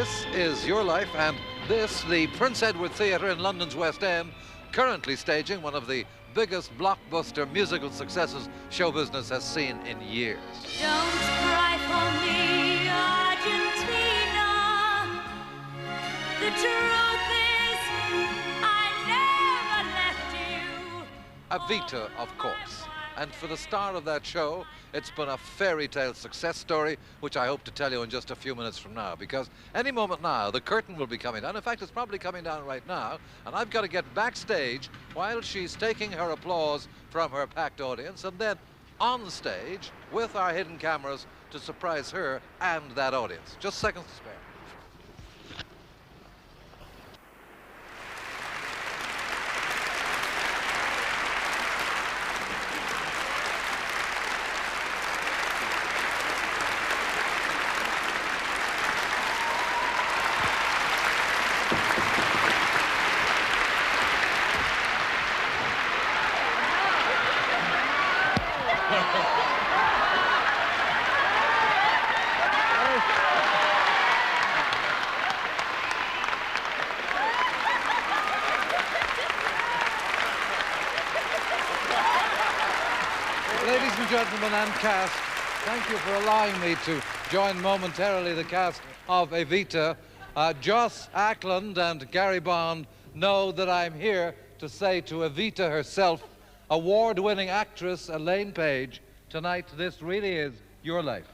This is Your Life, and this, the Prince Edward Theatre in London's West End, currently staging one of the biggest blockbuster musical successes show business has seen in years. Don't cry for me, Argentina. The truth is, I never left you. Evita, of course. And for the star of that show, it's been a fairy tale success story, which I hope to tell you in just a few minutes from now, because any moment now, the curtain will be coming down. In fact, it's probably coming down right now, and I've got to get backstage while she's taking her applause from her packed audience, and then on stage with our hidden cameras to surprise her and that audience. Just seconds to spare. Ladies and gentlemen and cast, thank you for allowing me to join momentarily the cast of Evita. Joss Ackland and Gary Bond know that I'm here to say to Evita herself, award-winning actress Elaine Paige, tonight this really is your life.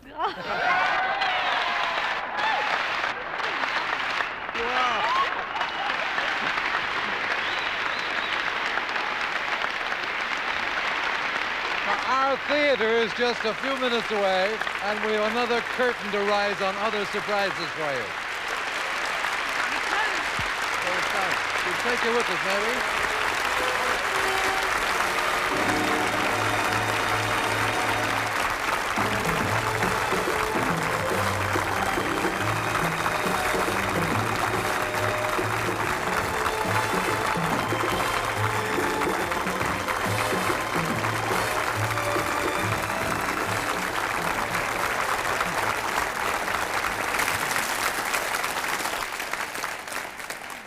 Our theater is just a few minutes away, and we have another curtain to rise on other surprises for you. We'll take you with us, maybe.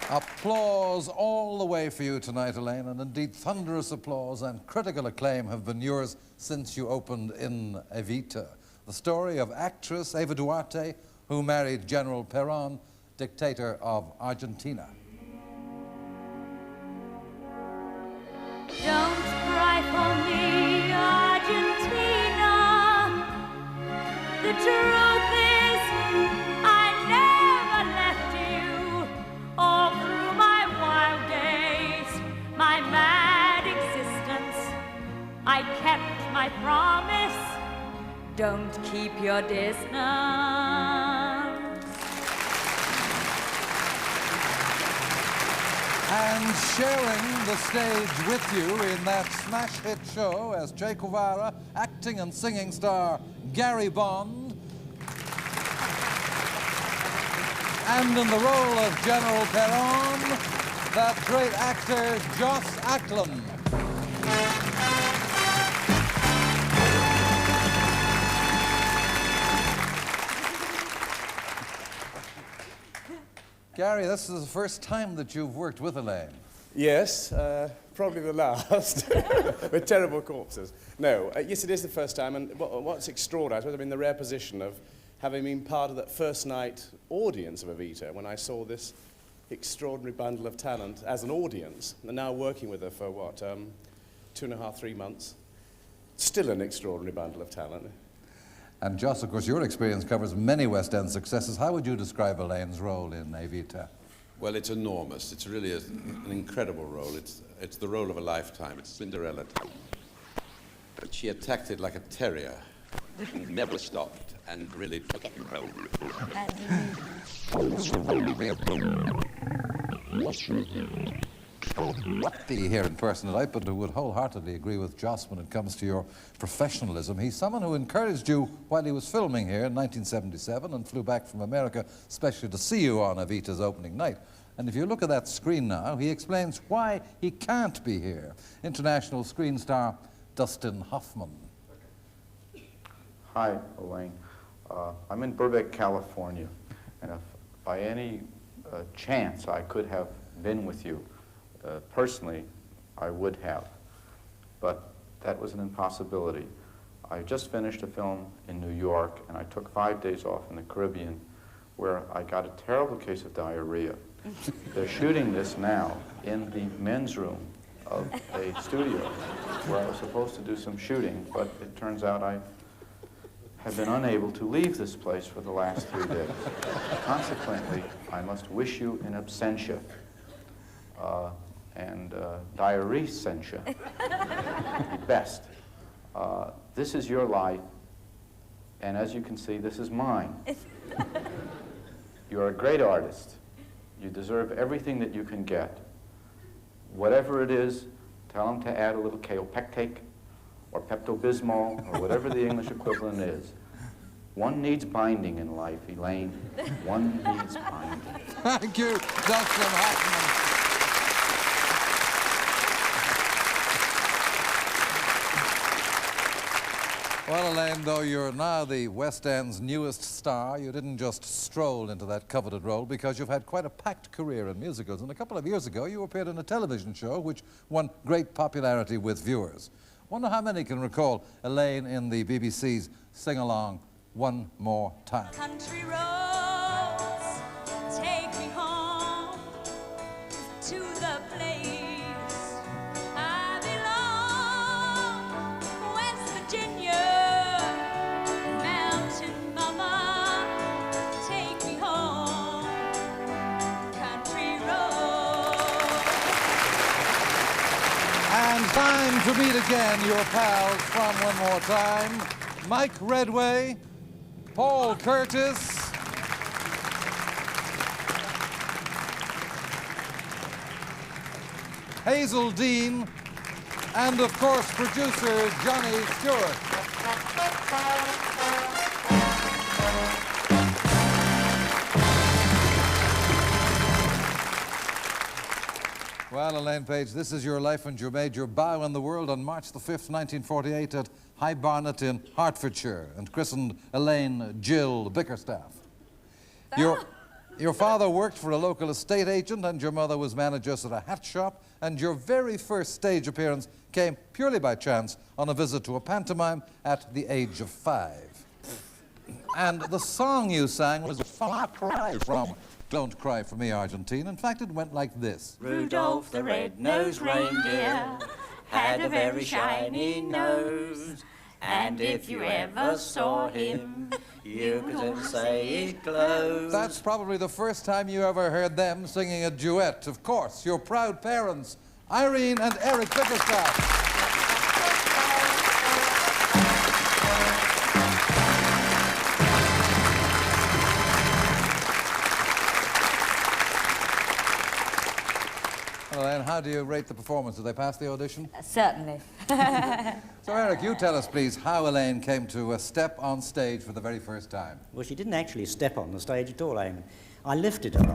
Applause all the way for you tonight, Elaine, and indeed thunderous applause and critical acclaim have been yours since you opened in Evita, the story of actress Eva Duarte, who married General Perón, dictator of Argentina. Don't cry for me, Argentina. The truth is, I never left you. All through my wild days, my mad existence, I kept my promise. Don't keep your distance. And sharing the stage with you in that smash hit show as Che Guevara, acting and singing star Gary Bond, and in the role of General Perón, that great actor Joss Ackland. Gary, this is the first time that you've worked with Elaine. Yes, probably the last, with terrible corpses. No, yes, it is the first time, and what's extraordinary, I suppose I'm in the rare position of having been part of that first night audience of Evita, when I saw this extraordinary bundle of talent as an audience, and now working with her for, 2.5, 3 months. Still an extraordinary bundle of talent. And Joss, of course, your experience covers many West End successes. How would you describe Elaine's role in Evita? Well, it's enormous. It's really an incredible role. It's the role of a lifetime. It's Cinderella. But she attacked it like a terrier. Never stopped and really took control. Be here in person tonight, but who would wholeheartedly agree with Joss when it comes to your professionalism. He's someone who encouraged you while he was filming here in 1977 and flew back from America especially to see you on Evita's opening night. And if you look at that screen now, he explains why he can't be here. International screen star Dustin Hoffman. Hi, Elaine. I'm in Burbank, California, and a by any chance I could have been with you, personally, I would have. But that was an impossibility. I just finished a film in New York, and I took 5 days off in the Caribbean, where I got a terrible case of diarrhea. They're shooting this now in the men's room of a studio where I was supposed to do some shooting, but it turns out I have been unable to leave this place for the last 3 days. Consequently, I must wish you in absentia and diarrhea-sentia, best. This is your life, and as you can see, this is mine. You're a great artist. You deserve everything that you can get. Whatever it is, tell them to add a little kaopectate or Pepto-Bismol or whatever the English equivalent is. One needs binding in life, Elaine. One needs binding. Thank you, Dustin Hoffman. Well, Elaine, though you're now the West End's newest star, you didn't just stroll into that coveted role because you've had quite a packed career in musicals. And a couple of years ago, you appeared in a television show which won great popularity with viewers. Wonder how many can recall Elaine in the BBC's sing-along, One More Time. Country roads take me home to the place I belong. West Virginia, mountain mama, take me home. Country roads. And time to meet again your pals from One More Time. Mike Redway, Paul Curtis, Hazel Dean, and of course producer Johnny Stewart. Well, Elaine Paige, this is your life, and you made your bow in the world on March the 5th, 1948 at High Barnet in Hertfordshire, and christened Elaine Jill Bickerstaff. Your father worked for a local estate agent, and your mother was manageress at a hat shop, and your very first stage appearance came purely by chance on a visit to a pantomime at the age of 5. And the song you sang was a far cry from Don't Cry for Me, Argentine. In fact, it went like this. Rudolph the red-nosed reindeer had a very shiny nose, and if you ever saw him, you could say it glows. That's probably the first time you ever heard them singing a duet. Of course, your proud parents, Irene and Eric Bickerstaff. And how do you rate the performance? Did they pass the audition? Certainly. So, Eric, you tell us, please, how Elaine came to step on stage for the very first time. Well, she didn't actually step on the stage at all, Eamonn. I lifted her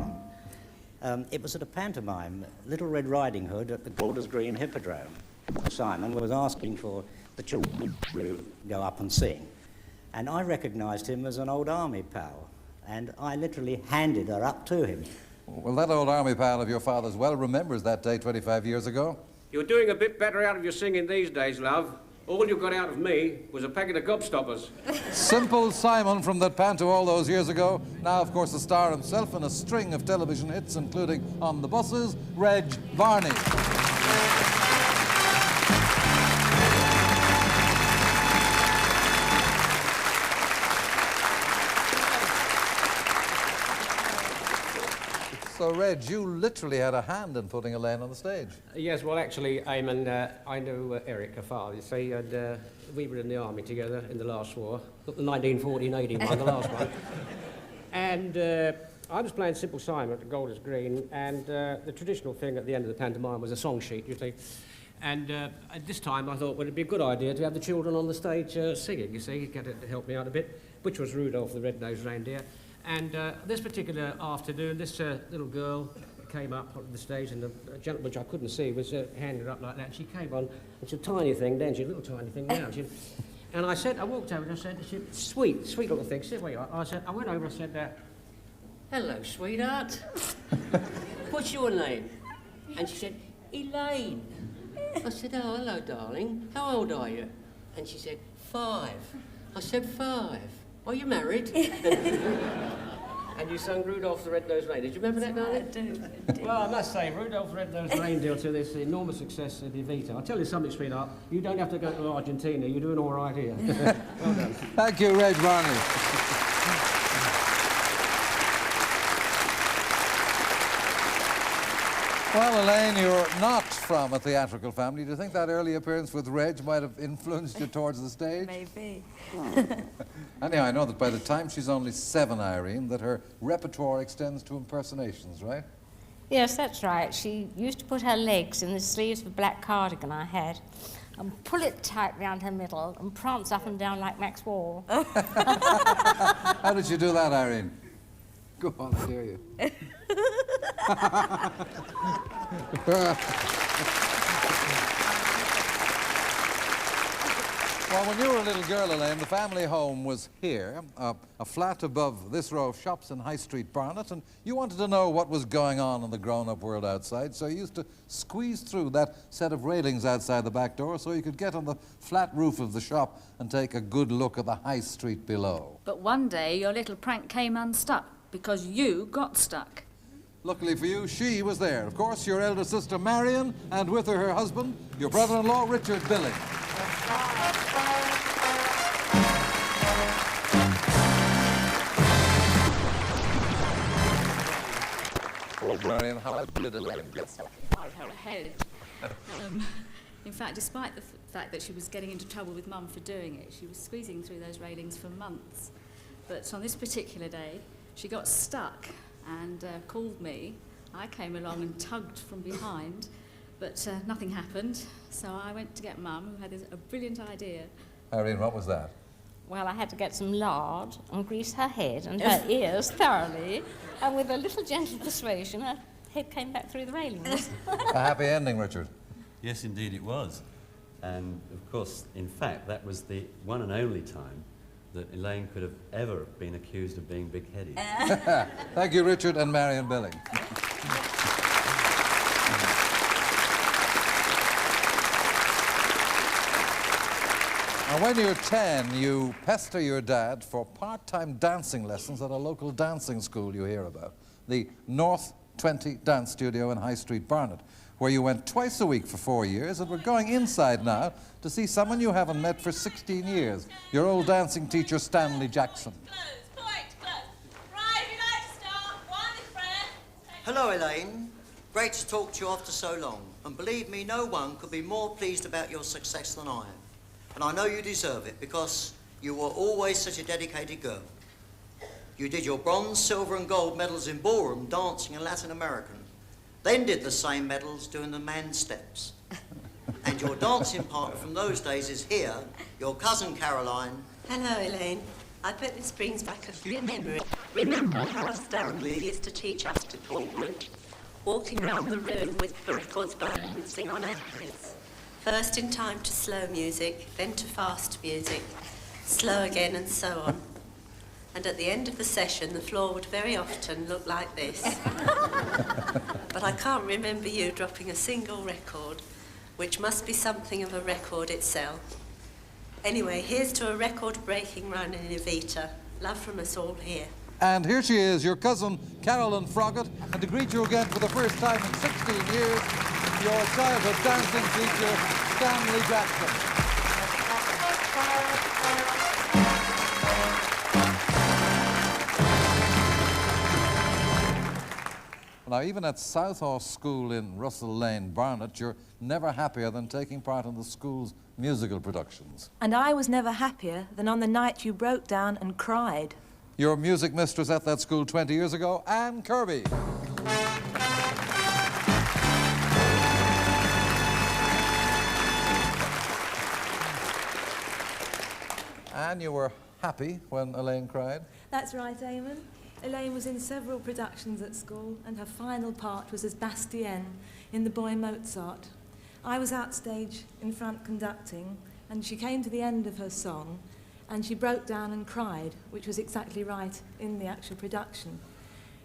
on. It was at a pantomime, Little Red Riding Hood at the Golders Green Hippodrome. Simon was asking for the children to go up and sing. And I recognised him as an old army pal, and I literally handed her up to him. Well, that old army pal of your father's well remembers that day 25 years ago. You're doing a bit better out of your singing these days, love. All you got out of me was a packet of gobstoppers. Simple Simon from that panto all those years ago. Now, of course, the star himself in a string of television hits, including On the Buses, Reg Varney. So, Reg, you literally had a hand in putting Elaine on the stage. Yes, well, actually, Eamonn, I knew Eric, her father, you see, and we were in the army together in the last war, the 1940 and 81, the last one. And I was playing Simple Simon at the Golders Green, and the traditional thing at the end of the pantomime was a song sheet, you see. And at this time, I thought, well, it'd be a good idea to have the children on the stage singing, you see, get it to help me out a bit, which was Rudolph the Red-Nosed Reindeer. And this particular afternoon, this little girl came up on the stage, and the gentleman, which I couldn't see, was handed up like that. She came on, it's a tiny thing then, she's a little tiny thing now. And I walked over and I said, sweet little thing, sit where you are. I went over and I said, hello, sweetheart. What's your name? And she said, Elaine. I said, oh, hello, darling. How old are you? And she said, 5. I said, 5. Are you married? And you sung Rudolph the Red-Nosed Reindeer. Do you remember that, darling? I do. Well, I must say, Rudolph the Red-Nosed Reindeer to this enormous success at Evita. I'll tell you something, sweetheart. You don't have to go to Argentina. You're doing all right here. Well done. Thank you, Reg Varney. Well, Elaine, you're not from a theatrical family. Do you think that early appearance with Reg might have influenced you towards the stage? Maybe. Anyhow, I know that by the time she's only 7, Irene, that her repertoire extends to impersonations, right? Yes, that's right. She used to put her legs in the sleeves of a black cardigan I had and pull it tight round her middle and prance up and down like Max Wall. How did you do that, Irene? Go on, I dare you. Well, when you were a little girl, Elaine, the family home was here, a flat above this row of shops in High Street, Barnet, and you wanted to know what was going on in the grown-up world outside, so you used to squeeze through that set of railings outside the back door so you could get on the flat roof of the shop and take a good look at the High Street below. But one day your little prank came unstuck because you got stuck. Luckily for you, she was there. Of course, your elder sister Marion, and with her husband, your brother-in-law Richard Billing. Marion, how did Elaine get stuck? Ahead. In fact, despite the fact that she was getting into trouble with Mum for doing it, she was squeezing through those railings for months. But on this particular day, she got stuck and called me. I came along and tugged from behind, but nothing happened. So I went to get Mum, who had a brilliant idea. Irene, what was that? Well, I had to get some lard and grease her head and her ears thoroughly, and with a little gentle persuasion, her head came back through the railings. A happy ending, Richard. Yes, indeed it was. And, of course, in fact, that was the one and only time that Elaine could have ever been accused of being big-headed. Thank you, Richard and Marion Billing. And when you're 10, you pester your dad for part-time dancing lessons at a local dancing school you hear about, the North 20 Dance Studio in High Street, Barnet, where you went twice a week for 4 years, and we're going inside now to see someone you haven't met for 16 years, your old dancing teacher, Stanley Jackson. Hello, Elaine. Great to talk to you after so long. And believe me, no one could be more pleased about your success than I am. And I know you deserve it because you were always such a dedicated girl. You did your bronze, silver and gold medals in ballroom, dancing and Latin American. Then did the same medals doing the man steps. And your dancing partner from those days is here, your cousin Caroline. Hello, Elaine. I bet this brings back a few memories. Remember how Stanley used to teach us to talk, walking around the room with records balancing on our heads. First in time to slow music, then to fast music, slow again and so on. And at the end of the session, the floor would very often look like this. But I can't remember you dropping a single record, which must be something of a record itself. Anyway, here's to a record-breaking run in Evita. Love from us all here. And here she is, your cousin Carolyn Froggatt, and to greet you again for the first time in 16 years, your childhood dancing teacher, Stanley Jackson. Now, even at Southall School in Russell Lane, Barnet, you're never happier than taking part in the school's musical productions. And I was never happier than on the night you broke down and cried. Your music mistress at that school 20 years ago, Anne Kirby. Anne, you were happy when Elaine cried? That's right, Eamonn. Elaine was in several productions at school, and her final part was as Bastienne in The Boy Mozart. I was outstage in front conducting, and she came to the end of her song, and she broke down and cried, which was exactly right in the actual production.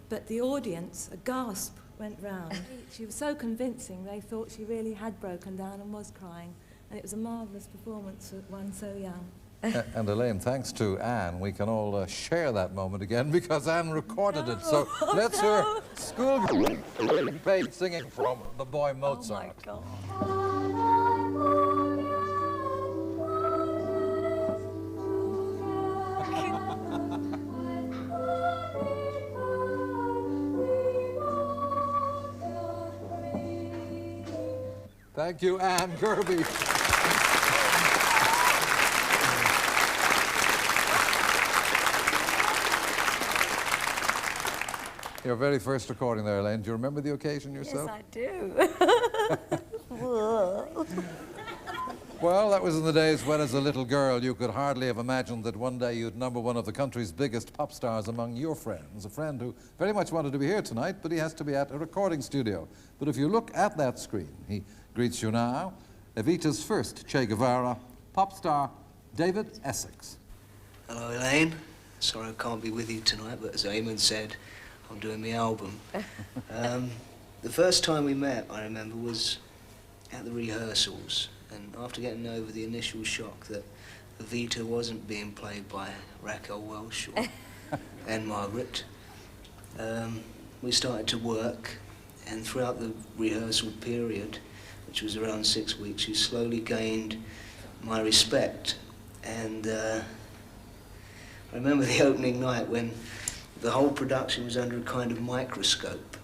But the audience, a gasp went round. She was so convincing, they thought she really had broken down and was crying. And it was a marvellous performance for one so young. And Elaine, thanks to Anne, we can all share that moment again because Anne recorded it. So let's hear schoolgirl Paige singing from The Boy Mozart. Oh my God. Thank you, Anne Kirby. Your very first recording there, Elaine. Do you remember the occasion yourself? Yes, I do. Well, that was in the days when, as a little girl, you could hardly have imagined that one day you'd number one of the country's biggest pop stars among your friends. A friend who very much wanted to be here tonight, but he has to be at a recording studio. But if you look at that screen, he greets you now, Evita's first Che Guevara, pop star David Essex. Hello, Elaine. Sorry I can't be with you tonight, but as Eamonn said, I'm doing my album. The first time we met, I remember, was at the rehearsals. And after getting over the initial shock that Evita wasn't being played by Raquel Welch or Anne Margaret, we started to work. And throughout the rehearsal period, which was around 6 weeks, you slowly gained my respect. And I remember the opening night when the whole production was under a kind of microscope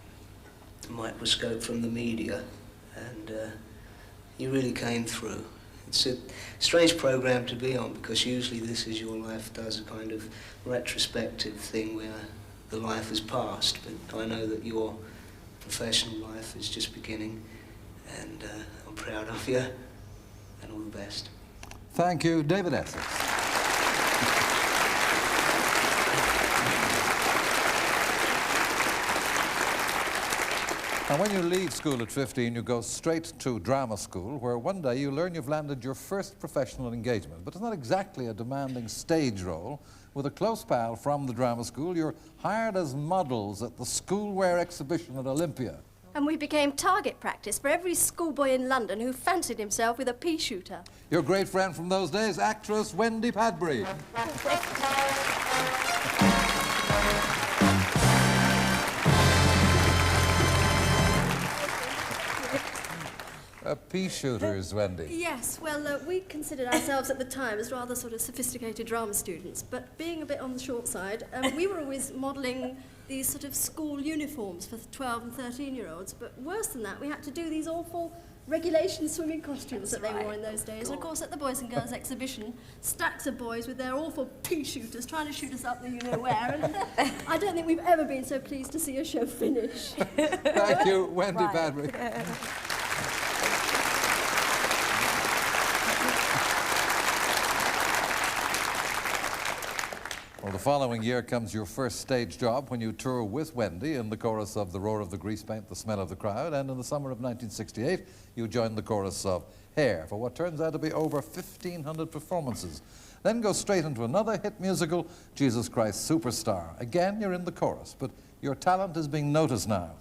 from the media, and you really came through. It's a strange program to be on because usually This Is Your Life does a kind of retrospective thing where the life has passed, but I know that your professional life is just beginning, and I'm proud of you, and all the best. Thank you, David Essex. And when you leave school at 15, you go straight to drama school, where one day you learn you've landed your first professional engagement. But it's not exactly a demanding stage role. With a close pal from the drama school, you're hired as models at the schoolwear exhibition at Olympia. And we became target practice for every schoolboy in London who fancied himself with a pea shooter. Your great friend from those days, actress Wendy Padbury. Pea shooters, Wendy. Yes, well, we considered ourselves at the time as rather sort of sophisticated drama students, but being a bit on the short side, we were always modelling these sort of school uniforms for 12 and 13-year-olds, but worse than that, we had to do these awful regulation swimming costumes that they wore in those days. And of course, at the Boys and Girls exhibition, stacks of boys with their awful pea shooters trying to shoot us up the you-know-where, and I don't think we've ever been so pleased to see a show finish. Thank you, Wendy Padbury. Well, the following year comes your first stage job when you tour with Wendy in the chorus of The Roar of the Grease Paint, The Smell of the Crowd, and in the summer of 1968, you joined the chorus of Hair for what turns out to be over 1,500 performances. Then go straight into another hit musical, Jesus Christ Superstar. Again, you're in the chorus, but your talent is being noticed now.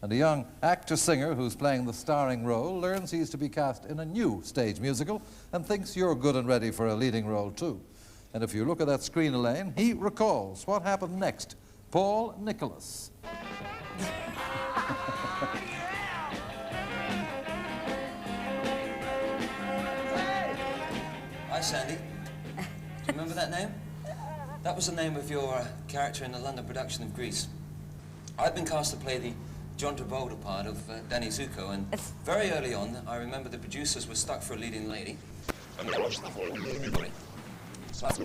And a young actor-singer who's playing the starring role learns he's to be cast in a new stage musical and thinks you're good and ready for a leading role too. And if you look at that screen, Elaine, he recalls what happened next. Paul Nicholas. Hi, Sandy. Do you remember that name? That was the name of your character in the London production of Grease. I'd been cast to play the John Travolta part of Danny Zuko, and very early on, I remember the producers were stuck for a leading lady.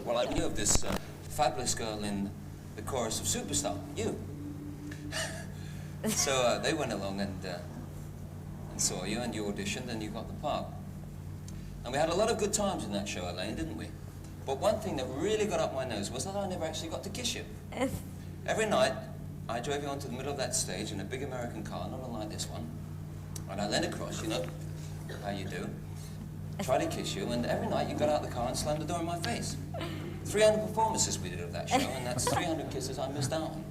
Well, I knew of this fabulous girl in the chorus of Superstar, you. So they went along and saw you, and you auditioned, and you got the part. And we had a lot of good times in that show, Elaine, didn't we? But one thing that really got up my nose was that I never actually got to kiss you. Every night, I drove you onto the middle of that stage in a big American car, not unlike this one, and I leaned across, you know how you do. Tried to kiss you, and every night you got out of the car and slammed the door in my face. 300 performances we did of that show, and that's 300 kisses I missed out on.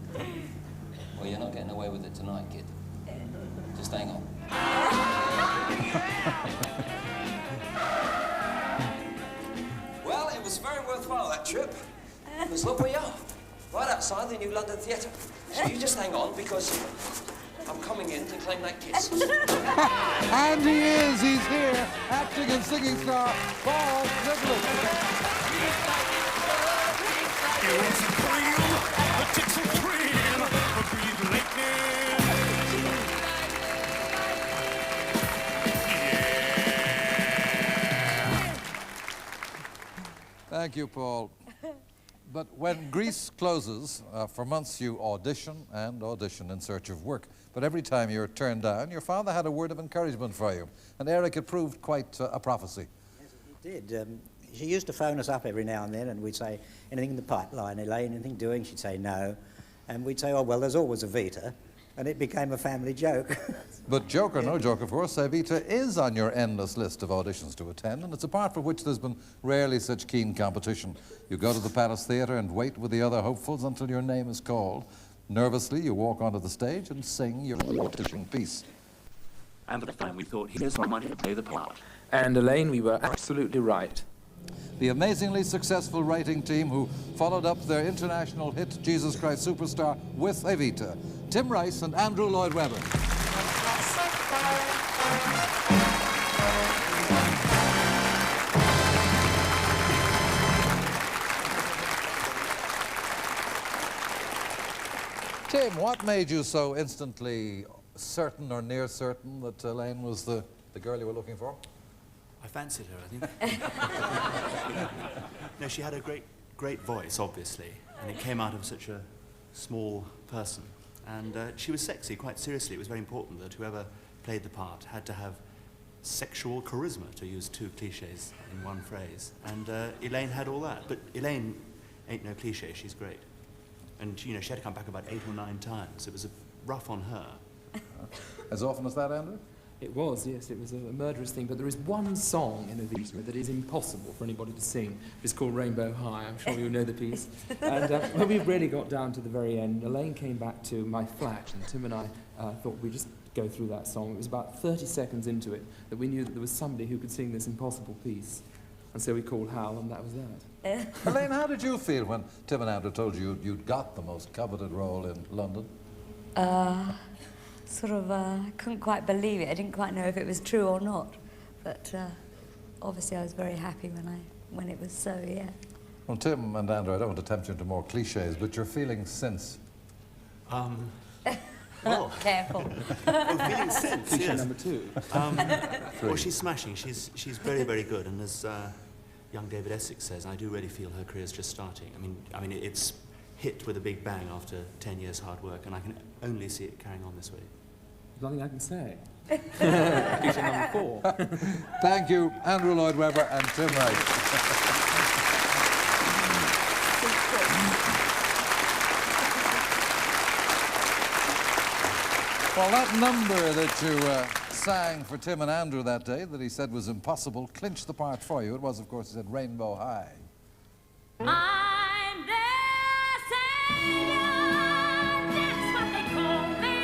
Well, you're not getting away with it tonight, kid. Just hang on. Well, it was very worthwhile, that trip. Because look where you are, right outside the New London Theatre. So you just hang on, because I'm coming in to claim that kiss. And he is, he's here, acting and singing star Paul Nicholas. It was a thrill, the ticks of thrill, a breathe lightning. Thank you, Paul. But when Greece closes, for months you audition and audition in search of work. But every time you're turned down, your father had a word of encouragement for you. And Eric, it proved quite a prophecy. Yes, it did. She used to phone us up every now and then, and we'd say, anything in the pipeline, Elaine, anything doing? She'd say no. And we'd say, oh, well, there's always Evita. And it became a family joke. But joke or no joke, of course, Evita is on your endless list of auditions to attend, and it's a part for which there's been rarely such keen competition. You go to the Palace Theatre and wait with the other hopefuls until your name is called. Nervously, you walk onto the stage and sing your audition piece. And at the time we thought, here's somebody to play the part. And Elaine, we were absolutely right. The amazingly successful writing team who followed up their international hit Jesus Christ Superstar with Evita, Tim Rice and Andrew Lloyd Webber. Tim, what made you so instantly certain or near certain that Elaine was the girl you were looking for? I fancied her, I think. No, she had a great voice, obviously, and it came out of such a small person. And she was sexy, quite seriously. It was very important that whoever played the part had to have sexual charisma, to use two cliches in one phrase. And Elaine had all that. But Elaine ain't no cliche, she's great. And, you know, she had to come back about 8 or 9 times. It was rough on her. As often as that, Andrew? It was, yes, it was a murderous thing, but there is one song in Evita that is impossible for anybody to sing. It's called Rainbow High. I'm sure you know the piece. And when we really got down to the very end, Elaine came back to my flat, and Tim and I thought we'd just go through that song. It was about 30 seconds into it that we knew that there was somebody who could sing this impossible piece. And so we called Hal, and that was that. Elaine, how did you feel when Tim and Andrew told you you'd got the most coveted role in London? Sort of, I couldn't quite believe it. I didn't quite know if it was true or not. But obviously I was very happy when it was so, yeah. Well, Tim and Andrew, I don't want to tempt you into more cliches, but your feelings since? Well, careful. Well, feeling sense, Cliche yes. number 2. Well, she's smashing. She's very, very good. And as young David Essex says, I do really feel her career's just starting. I mean, it's hit with a big bang after 10 years hard work, and I can only see it carrying on this way. There's nothing I can say. Cliche number 4. Thank you, Andrew Lloyd Webber and Tim Rice. Well, that number that you sang for Tim and Andrew that day that he said was impossible clinched the part for you. It was, of course, he said Rainbow High. I'm their savior, that's what they call me.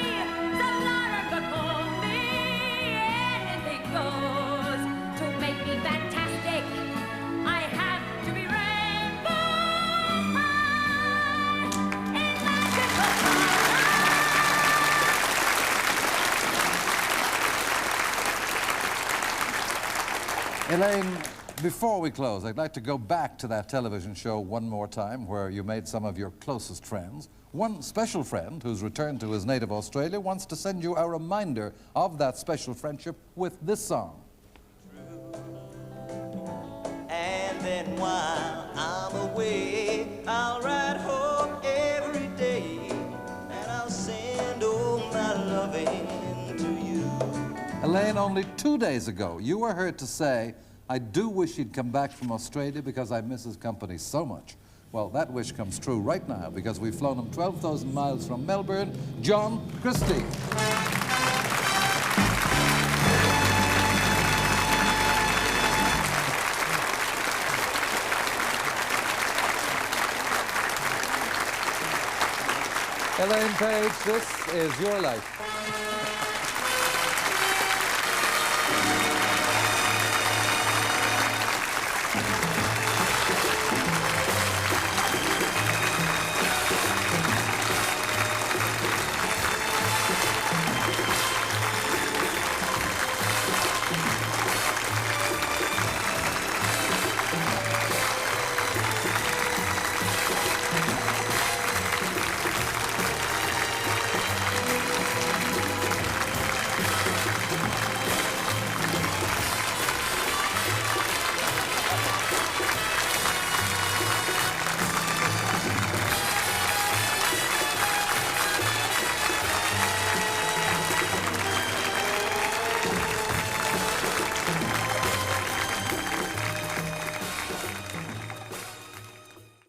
So Laura call me, anything goes. To make me fantastic, I have to be rainbow high in magical color. Elaine, before we close, I'd like to go back to that television show one more time where you made some of your closest friends. One special friend who's returned to his native Australia wants to send you a reminder of that special friendship with this song. And then while I'm away, I'll ride home every day, and I'll send all my loving to you. Elaine, only 2 days ago, you were heard to say, I do wish he'd come back from Australia because I miss his company so much. Well, that wish comes true right now because we've flown him 12,000 miles from Melbourne, John Christie. Elaine Paige, this is your life.